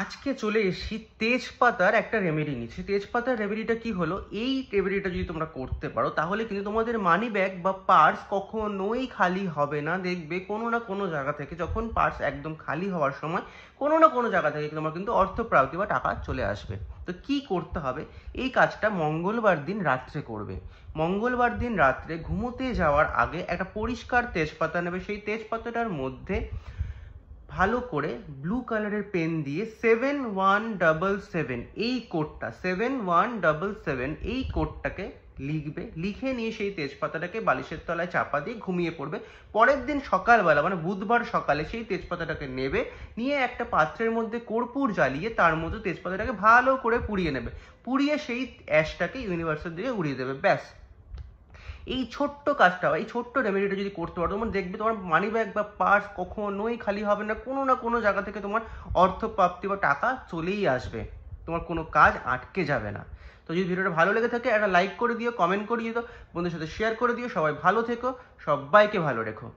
আজকে চলে এসেছি তেজপাতার একটা রেমেডি নিচ্ছি। তেজপাতার রেমেডিটা কি হলো, এই রেমেডিটা যদি তোমরা করতে পারো তাহলে কিন্তু তোমাদের মানি ব্যাগ বা পার্স কখনোই খালি হবে না। দেখবে কোনো না কোনো জায়গা থেকে, যখন পার্স একদম খালি হওয়ার সময় কোনো না কোনো জায়গা থেকে তোমার কিন্তু অর্থপ্রাপ্তি বা টাকা চলে আসবে। তো কি করতে হবে, এই কাজটা মঙ্গলবার দিন রাত্রে করবে। মঙ্গলবার দিন রাত্রে ঘুমোতে যাওয়ার আগে একটা পরিষ্কার তেজপাতা নেবে। সেই তেজপাতাটার মধ্যে ভালো করে ব্লু কালারের পেন দিয়ে 7177 এই কোডটা 7177 এই কোডটাকে লিখবে। লিখে নিয়ে সেই তেজপাতাটাকে বালিশের তলায় চাপা দিয়ে ঘুমিয়ে পড়বে। পরের দিন সকালবেলা মানে বুধবার সকালে সেই তেজপাতাটাকে নেবে, নিয়ে একটা পাত্রের মধ্যে কর্পূর জ্বালিয়ে তার মধ্যে তেজপাতাটাকে ভালো করে পুড়িয়ে নেবে। পুড়িয়ে সেই অ্যাশটাকে ইউনিভার্সের দিকে উড়িয়ে দেবে। ব্যাস, এই ছোট্ট কাজটা, এই ছোট্ট রেমেডিটা যদি করতে পারো, তোমার দেখবে তোমার মানি ব্যাগ বা পার্স কখনোই খালি হবে না। কোনো না কোনো জায়গা থেকে তোমার অর্থপ্রাপ্তি বা টাকা চলেই আসবে, তোমার কোনো কাজ আটকে যাবে না। তো যদি ভিডিওটা ভালো লেগে থাকে একটা লাইক করে দিও, কমেন্ট করে দিও, বন্ধুদের সাথে শেয়ার করে দিও। সবাই ভালো থেকো, সবাইকে ভালো রেখো।